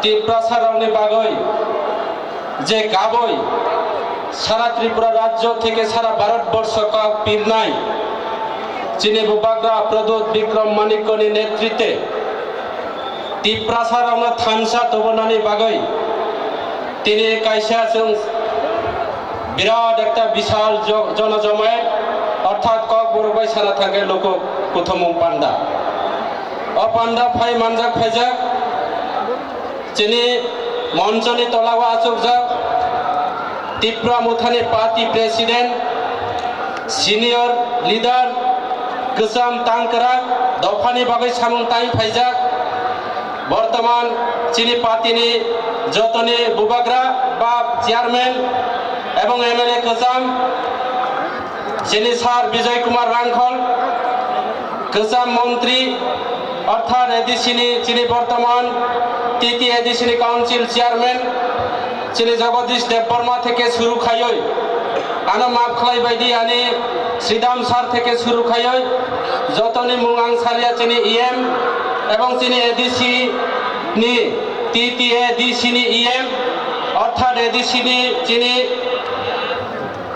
তীব্রাসারণে বাগৈ যে গাবই সারা ত্রিপুরা রাজ্য থেকে সারা ভারতবর্ষ কক পীর নাই চিনি বুবাগ্রা প্রদূত বিক্রম মানিকগণের নেতৃত্বে তীব্রাসারণ থামসা তবনানি বাগৈ তিনি কাইসা বিরাট একটা বিশাল জনজমায়েত অর্থাৎ কক বড়বাই সারা থাকে লোক প্রথম পান্ডা অপান্ডা ফাই মানজাক ফাইজাক চিনি মঞ্চনি তলাওয়া আচুক যাক ত্রিপুরা মুথানি পার্টি প্রেসিডেন্ট সিনিয়র লিডার গোসাম তাংকরা দফানি বাগৈ সামুং তাই ফাইজাক বর্তমান চিনি পার্টিনি যতনি বুবাগ্রা বা চেয়ারম্যান এবং এমএলএ গোসাম চিনি স্যার বিজয় কুমার রাংখল গোসাম মন্ত্রী অর্থাৎ এডিসিনি চিনি বর্তমান তৃতীয় এডিসিনি কাউন্সিল চেয়ারম্যান চিনি জগদীশ দেববর্মা থেকে শুরু খাইয় আনো মাপ খাই বাইদি আনি শ্রীদাম স্যার থেকে শুরু খাইয় যতনি মুঙাং সারিয়া চিনি ইএম এবং চিনি এডিসি নি তৃতীয় এডিসিনি ইএম অর্থাৎ এডিসিনি চিনি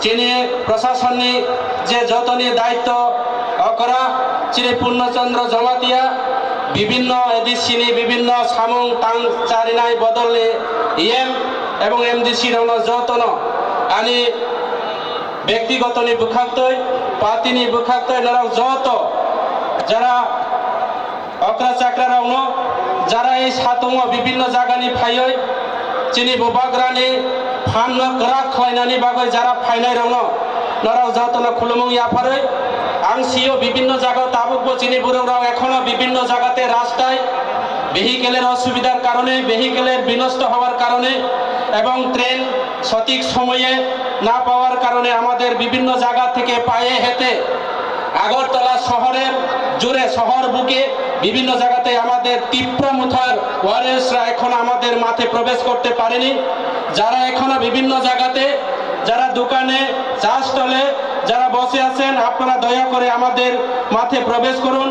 চিনি প্রশাসনিক যে যতনি দায়িত্ব করা চিনি পূর্ণচন্দ্র জমাতিয়া বিভিন্ন এডিসিনি বিভিন্ন সামুং তাং চারিনাই বদলে ইএম এবং এমডিসি রন যতন আনি ব্যক্তিগত নি বুখাক্তই পাতিনি বুখাক্তই নরক যত যারা অকরা চাকরা রন যারা এই সাতম বিভিন্ন জায়গানি ফাইয় চিনি বুবাগ্রানি ফান গরাক খয়নানি বাগৈ যারা ফাইনাই রন নরক যতন খুলুমুং ইয়াফারই আং সিও বিভিন্ন জায়গা তাবুকবো চিনি বুড়োরাও এখনো বিভিন্ন জায়গাতে রাস্তায় ভেহিকেলের অসুবিধার কারণে ভেহিকেলের বিনষ্ট হওয়ার কারণে এবং ট্রেন সঠিক সময়ে না পাওয়ার কারণে আমাদের বিভিন্ন জায়গা থেকে পায়ে হেঁটে আগরতলা শহরের জুড়ে শহর বুকে বিভিন্ন জায়গাতে আমাদের তীব্রা মুথার ওয়ারিয়ার্সরা এখন আমাদের মাঠে প্রবেশ করতে পারেনি যারা এখনো বিভিন্ন জায়গাতে যারা দোকানে চা স্টলে যারা বসে আছেন আপনারা দয়া করে আমাদের মাঠে প্রবেশ করুন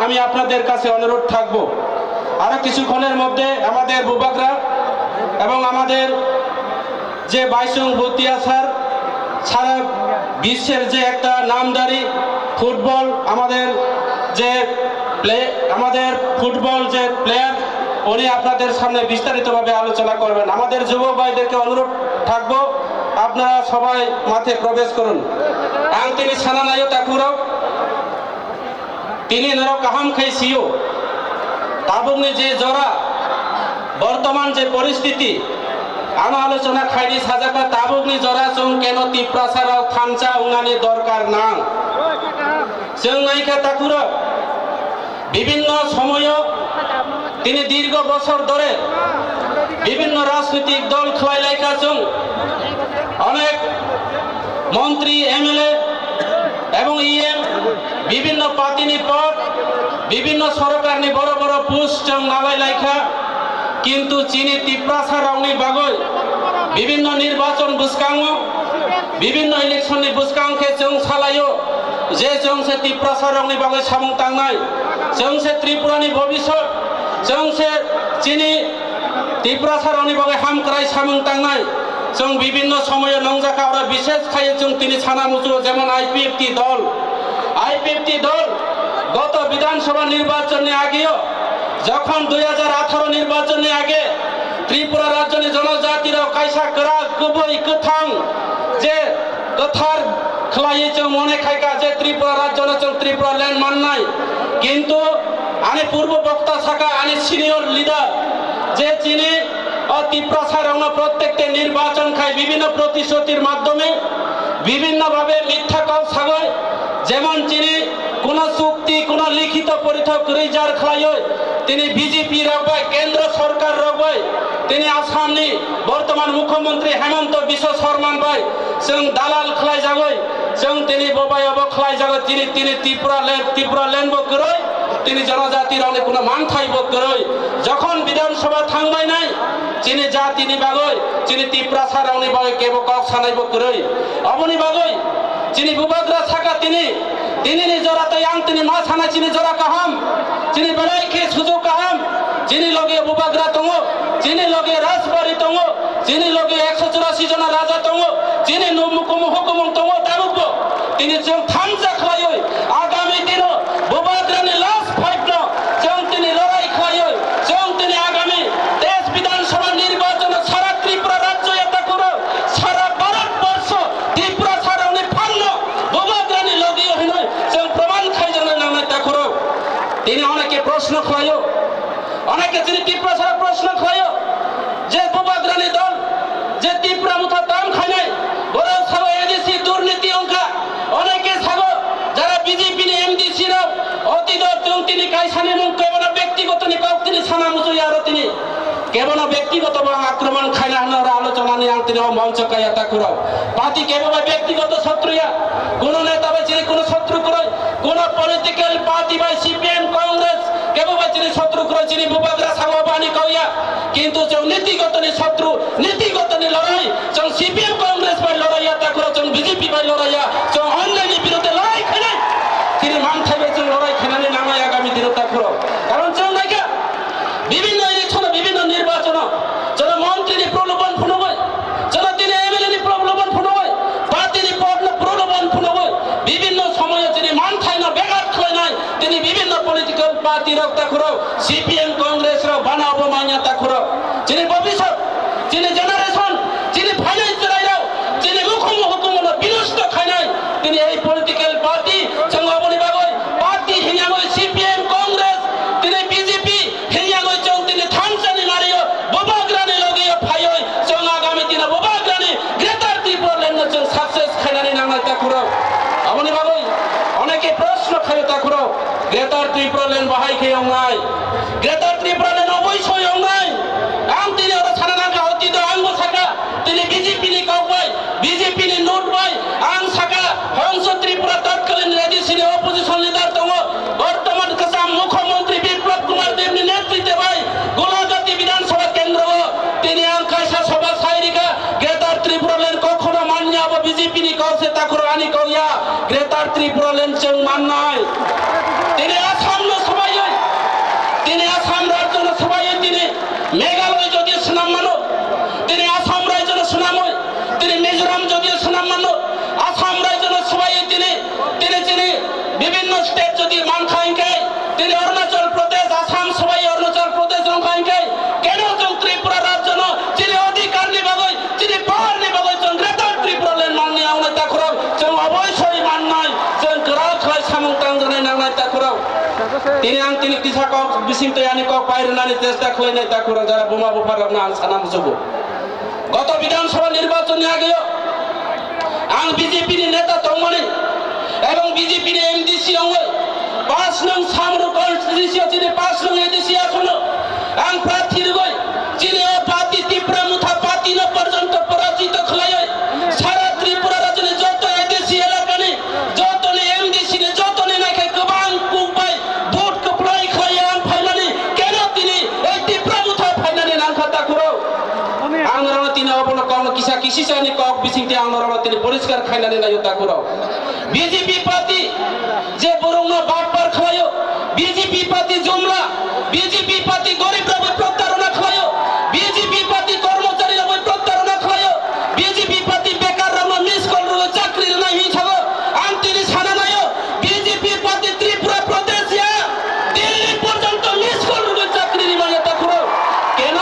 আমি আপনাদের কাছে অনুরোধ থাকবো আরো কিছুক্ষণের মধ্যে আমাদের বুবাগ্রা এবং আমাদের যে বাইসং ভুতিয়া স্যার সারা বিশ্বের যে একটা নামদারি ফুটবল আমাদের যে আমাদের ফুটবল যে প্লেয়ার উনি আপনাদের সামনে বিস্তারিতভাবে আলোচনা করবেন আমাদের যুবক ভাইদেরকে অনুরোধ থাকবো আপনারা সবাই মাঠে প্রবেশ করুন আং তিনি সানানায়ও তাকুরও তিনি নরক আহাম খাইছিও তাবুংনি যে জরা বর্তমান যে পরিস্থিতি আনো আলোচনা খাইনি সাজাকা তাবুকনি জরা চং কেন তীব্রাসারাও থামচা উঙ্গানি দরকার না जों नायखा তাকুরা বিভিন্ন সময় তিনি দীর্ঘ বছর ধরে বিভিন্ন রাজনৈতিক দল খোয়াই লাইকা जों অনেক মন্ত্রী এমএলএ এবং ইএম বিভিন্ন পার্টিনি পদ বিভিন্ন সরকারনি বড় বড় পোস্ট जों নালাই লাইকা কিন্তু চিনি তীব্রাসারাওনি বাগৈ বিভিন্ন নির্বাচন বুসকাঙো বিভিন্ন ইলেকশননি বুসকাংকে जों সালাयो যে जों से তীব্রাসারাওনি বাগৈ সামুং তাंनाय जों से ত্রিপুরানি ভবিষ্যৎ जों से চিনি তীব্রাসারাওনি বাগৈ হামক্রাই সামুং তাंनाय जों বিভিন্ন সময় নংজাকা ওরা বিশেষ খাইয়ে जों তিনি ছানা মুচুরো যেমন আইপিএফটি দল গত বিধানসভা নির্বাচনে আগেও যখন 2018 নির্বাচনে আগে ত্রিপুরা রাজ্যনি জনজাতিরা কাইসা করা গুবই কথাং যে কথার খলাইয়ে जों মনে খাইকা যে ত্রিপুরা রাজ্য जों ত্রিপুরা ল্যান্ড মাননাই কিন্তু আনে পূর্ব বক্তা থাকা আনে সিনিয়র লিডার যে চিনি তীব্রাসারাওন প্রত্যেকটা নির্বাচন খাই বিভিন্ন প্রতিশ্রুতির মাধ্যমে বিভিন্নভাবে মিথ্যা কথা ছাগয় যেমন চিনি কোন চুক্তি কোন লিখিত পরিথক রিজার খলাইয় তিনি বিজেপি রগবাই কেন্দ্র সরকার রগবাই তিনি আসামনি বর্তমান মুখ্যমন্ত্রী হেমন্ত বিশ্ব শর্মান ভাই जों দালাল খলাই যাগৈ जों তিনি ববাই অব খলাই যাগৈ তিনি ত্রিপুরা ল্যান্ড বকরই তিনি জনজাতির অনেক কোনো মান থাই বকরই যখন বিধানসভা থাংবাই নাই চিনি জাতিনি বাগৈ চিনি তীব্রাসারাওনি বাগৈ কেব কক সানাই বকরই অবনি বাগৈ চিনি বুবাগ্রা থাকা তিনি নিজরা তো আং তিনি মা সানা চিনি জরা কাহাম চিনি বেলাই খে সুযোগ কাহাম চিনি লগে বুবাগ্রা দङ যিনি লগে রাজবাড়ি দङ যিনি লগে 184 जना राजा दङ যিনি নুমুকুম হুকুম দङ তাগুব তিনি जों थामजा खालायो आगामी दिनाव बुबाग्रानि लास्ट फाइट जों তিনি লড়াই खालायो जों তিনি आगामी देश विधानसभा निर्वाचन सारा त्रिपुरा राज्य এটা করো সারা ভারতবর্ষ त्रिपुरा সারাউনি ফান্ন বুবাগ্রানি লগিও হইনয় जों প্রমাণ খাইজনে নামে তা করো তিনি অনেকে প্রশ্ন খালাयो অনেকে তিনি त्रिपुरा সারা প্রশ্ন খালাयो যে বুবাগ্রানি দল যে त्रिपुरा মুথা দাম খাইনাই বড় সাগো এডিসি দুর্নীতি অঙ্কা অনেকে সাগো যারা বিজেপি নি এমডিসি র অতীত जों তিনি কাইসানি মুখ কেবল ব্যক্তিগত নি কাউ তিনি সানা মুসুই আর তিনি কেবল ব্যক্তিগত আক্রমণ খাইনা হনার আলোচনা নি আং তিনি মঞ্চ কায়া তা করো পার্টি কেবল ব্যক্তিগত শত্রুয়া কোন নেতা বা যিনি কোন শত্রু করে কোন পলিটিক্যাল পার্টি বা সিপিএম কংগ্রেস কেবল যিনি শত্রু করে যিনি বুবাগ্রা সাগো বানি কইয়া কিন্তু जों নীতিগত নি শত্রু নীতিগত নি লড়াই जों সিপিএম কংগ্রেস বাই লড়াইয়া তা করো जों বিজেপি বাই লড়াইয়া जों অন্যান্য বিরুদ্ধে লড়াই খাইনাই তিনি মান থাকবে जों লড়াই খাইনানি নামাই আগামী দিনে তা করো কারণ जों নাকি বিভিন্ন ইলেকশন বিভিন্ন নির্বাচন যারা মন্ত্রী নি প্রলোভন ফুনবই যারা তিনি এমএলএ নি প্রলোভন ফুনবই পার্টি নি প্রলোভন ফুনবই বিভিন্ন সময়ে তিনি মান থাই না বেগার খাই নাই তিনি বিভিন্ন পলিটিক্যাল পার্টি রক্তা করো সিপিএম কংগ্রেস র বানা অবমাননা তা করো যিনি ভবিষ্যৎ যিনি জেনারেশন যিনি ফাইনান্স রাইরাও যিনি মুখম হুকুম বিনষ্ট খাই নাই তিনি এই পলিটিক্যাল পার্টি সংগঠনী বাগই পার্টি হিয়াগই সিপিএম কংগ্রেস তিনি বিজেপি হিয়াগই जों তিনি থামসানি মারিও বুবাগ্রানি লগিও ফাইও जों আগামী দিনে বুবাগ্রানি গ্রেটার ত্রিপুরা লেন जों সাকসেস খাইনানি নামাই তা করো আমনি বাগই অনেকে প্রশ্ন খাই তা করো গ্রেটার ত্রিপুরা লেন বাহাই খেয়ে নাই গ্রেটার ত্রিপুরা লেন অবশ্যই নাই আম তিনি ওরা ছানা নাকা অতীত আঙ্গ থাকা তিনি বিজেপি নি কাউবাই বিজেপি নি নোট বাই আং থাকা হংস ত্রিপুরা তৎকালীন এডিসি অপোজিশন লিডার দङ বর্তমান কাসাম মুখ্যমন্ত্রী বিপ্লব কুমার দেব নি নেতৃত্বে বাই গোলাঘাটি বিধানসভা কেন্দ্র তিনি আং কাইসা সভা সাইরিকা গ্রেটার ত্রিপুরা লেন কখনো মান্য আব বিজেপি নি কাউসে তা করো আনি কইয়া গ্রেটার ত্রিপুরা লেন जों মাননাই তিনি আসাম ন সবাই তিনি আসাম রাজ্য ন সবাই তিনি মেঘালয় যদি সুনাম মানো তিনি আসাম রাজ্য ন সুনাম তিনি মিজোরাম যদি সুনাম মানো আসাম রাজ্য ন সবাই তিনি তিনি তিনি বিভিন্ন স্টেট যদি মান খাইকে তিনি অরুণাচল প্রদেশ আসাম সবাই অরুণাচল প্রদেশ রং খাইকে কেন जों ত্রিপুরা রাজ্য ন তিনি অধিকার নি বাগই তিনি পাওয়ার নি বাগই जों গ্রেটার ত্রিপুরা লেন মাননি আউনা তা করো जों অবশ্যই মাননাই जों গ্রাহ খাই সামং তাংজনাই নাংনাই তা করো তিনি আং তিনি কিসা কক বিসিং তয়ানি কক পাইরনানি চেষ্টা খাইনাই তা করো যারা বোমা বোফার না আং সানা মুসুবো গত বিধানসভা নির্বাচন আগেও আং বিজেপি নি নেতা দङনি এবং বিজেপি নি এমডিসি অঙ্গই 5 নং সামরু কনস্টিটিউশন যিনি 5 নং এডিসি আসন আং প্রার্থী রগই যিনি ও পার্টি ত্রিপুরা মুথা পার্টি ন পর্যন্ত পরাজিত খলায় সারা ত্রিপুরা রাজ্যে যত এডিসি এলাকানি যত নি এমডিসি নি যত নি নাকে গোবাং কুপাই ভোট কপ্লাই খায় আং ফাইনালি কেন তিনি এই ত্রিপুরা মুথা ফাইনালি নাং খাতা করো আংরণ তিনি অবন কর্ম কিসা কিসি সানি কক বিসিংতে আংরণ তিনি পরিষ্কার খাইনানি নাইও তা করো বিজেপি পার্টি যে বরং বাটপার খায়ো বিজেপি পার্টি জুমলা বিজেপি পার্টি গরিব রবে প্রতারণা খায়ো বিজেপি পার্টি কর্মচারী রবে প্রতারণা খায়ো বিজেপি পার্টি বেকার রবে মিস কল রবে চাকরি নাই হিসাবে আম তিনি ছানা নাইও বিজেপি পার্টি ত্রিপুরা প্রদেশ ইয়া দিল্লি পর্যন্ত মিস কল রবে চাকরি মানে তা করো কেন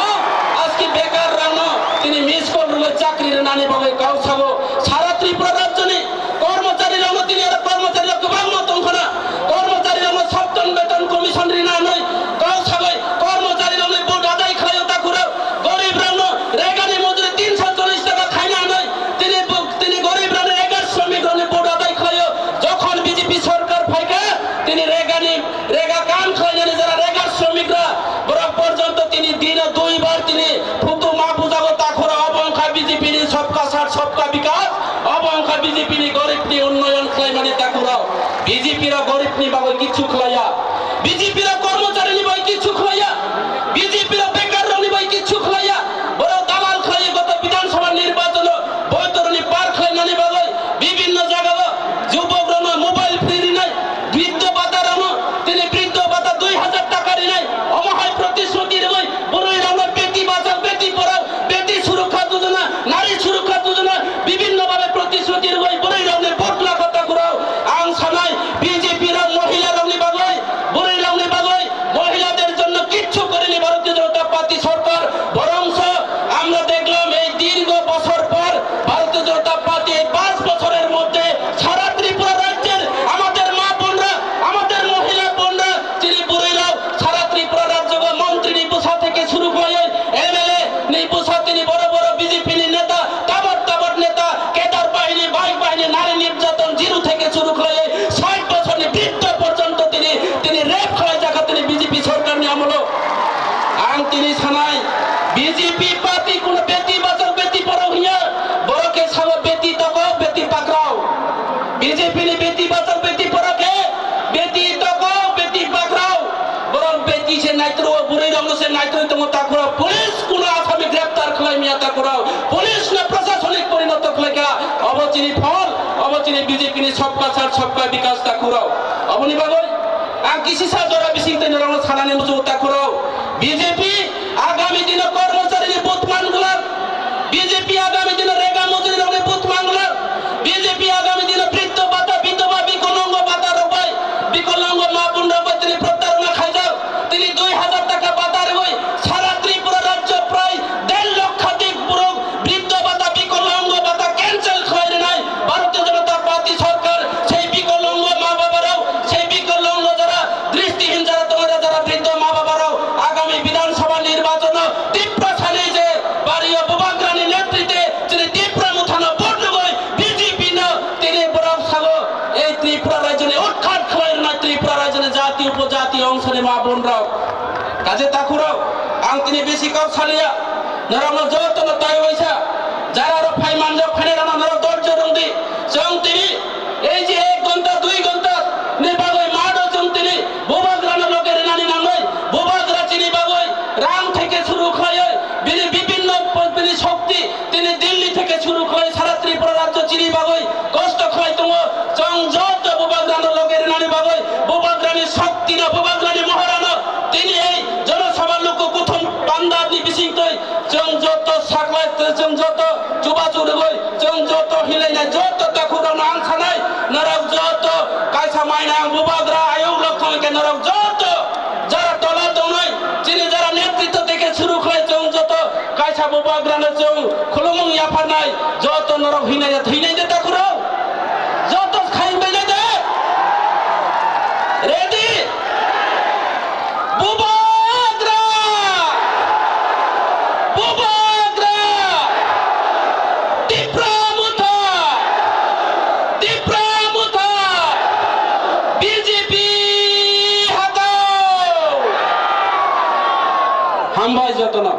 আজকে বেকার রানো তিনি মিস কল রবে চাকরি নানি বলে কাউ ছাগো সারা ত্রিপুরা রাজ্য নি কর্মচারী রঙ তিনি আর কর্মচারী গোবাং মতন খনা কর্মচারী রঙ সপ্তম বেতন কমিশন রিনা নয় কাউ ছাগই কর্মচারী রঙ বোর্ড আদায় খায় তা করে গরিব রঙ রেগানি মজুরি 340 টাকা খায় না নয় তিনি গরিব রঙ রেগার শ্রমিক রঙ বোর্ড আদায় খায় যখন বিজেপি সরকার ফাইকা তিনি রেগা কাম খায় না যারা রেগার শ্রমিকরা বড় পর্যন্ত তিনি দিনে 2 বার তিনি ফুতু মা পূজাগো তা করে অবংখা বিজেপি সবকা পার্টি সরকার, বরঞ্চ আমরা দেখলাম এই দীর্ঘ বছর পর ভারতীয় জনতা পার্টি এই 5 বছরের মধ্যে সারা ত্রিপুরা রাজ্যের আমাদের মা বোনরা, আমাদের মহিলা বোনরা, ত্রিপুরীরাও সারা ত্রিপুরা রাজ্য মন্ত্রী নিপুষা থেকে শুরু করে এমএলএ নিপুষা, তিনি বড় বড় বিজেপি নেতা, তাবড় তাবড় নেতা, কেদার বাহিনী, বাইক বাহিনী, নারী নির্যাতন জিরো থেকে শুরু করে 60 বছরের বৃদ্ধ পর্যন্ত তিনি রেপ হয় জায়গা তিনি বিজেপি সরকার নিয়ে আমলো আং তিনি সানাই বিজেপি পার্টি কোন বেটি বাজার বেটি পড়াও হিয়া বড়কে সাব বেটি তক বেটি পাকরাও বিজেপি নি বেটি বাজার বেটি পড়াকে বেটি তক বেটি পাকরাও বরং বেটি সে নাইত্র বুড়ি রঙ সে নাইত্র তুমি তা করো পুলিশ কোন আসামি গ্রেফতার খলাই মিয়া তা করো পুলিশ না প্রশাসনিক পরিণত খলাইকা অবচিনি ফল অবচিনি বিজেপি নি সবকা সার সবকা বিকাশ তা করো অবনি বাগই আং কিসি সা জরা বিসিতে রঙ ছানানি মুসু তা করো বিজেপি আগামী দিনে কর্মচারী বুথ মানগুলার বিজেপি আগামী দিনে রেগা মজুরি রঙে বুথ মানগুলার বিজেপি আগামী দিনে বৃদ্ধ ভাতা বিধবা বিকলাঙ্গ ভাতা রবাই বিকলাঙ্গ মা বোন রবাই তিনি প্রতারণা খাই যাও তিনি 2000 টাকা ভাতা রবাই সারা ত্রিপুরা রাজ্য প্রায় 1.5 লক্ষাধিক পুরো বৃদ্ধ ভাতা বিকলাঙ্গ ভাতা ক্যান্সেল করে নাই ভারতীয় জনতা পার্টি সরকার সেই বিকলাঙ্গ মা বাবারাও সেই বিকলাঙ্গ যারা দৃষ্টিহীন যারা তোমরা যারা বৃদ্ধ মা বাবারাও আগামী বিধানসভা নির্বাচন তীব্র সালে যে বাড়িও বুবাগ্রানী নেতৃত্বে তিনি তীব্র মুথানো ভোট লই বিজেপি ন তিনি বরং সাগো এই ত্রিপুরা রাজ্যে উৎখাত খাওয়াই না ত্রিপুরা রাজ্যে জাতি উপজাতি অংশে মা বোনরাও কাজে তাকুরাও আং তিনি বেশি কাউ সালিয়া নরম যতন তাই হইছা যারা আর ফাই মানজা ফেনে রানা নর দর্জ রংদি সং তিনি এই যে 1 ঘন্টা 2 ঘন্টা নিবাগই মাডো সং তিনি বুবাগ্রানা লোকের নানি নাঙ্গই বুবাগ্রা চিনি বাগই রাম থেকে শুরু করে বিভিন্ন শক্তি তিনি দিল্লি থেকে শুরু করে সারা ত্রিপুরা রাজ্য চিনি বাগই কষ্ট খাই তুমি চং যত বুবাগ্রানা লোকের নানি বাগই বুবাগ্রানি শক্তি না বুবাগ্রানি মহারানা তিনি এই জনসভার লোক প্রথম পান্ডানি বিসিংতই চং যত সাকলাই চং যত চুবাচুর গই চং যত হিলাই না যত তাকুরা নাং খানাই নরক যত কাইসা মাইনা বুবাগ্রা আয়ু লক্ষণকে নরক যত যারা তলা দনই যিনি যারা নেতৃত্ব থেকে শুরু করে চং যত কাইসা বুবাগ্রানা চং খুলমুং ইয়াফার নাই যত নরক হিনাই থইনাই দে তাকুরা যত খাইবে না দে রেডি বুবাগ্রা বুবাগ্রা তীব্রমুথা তীব্রমুথা বিজেপি হাটাও হামবাই যত না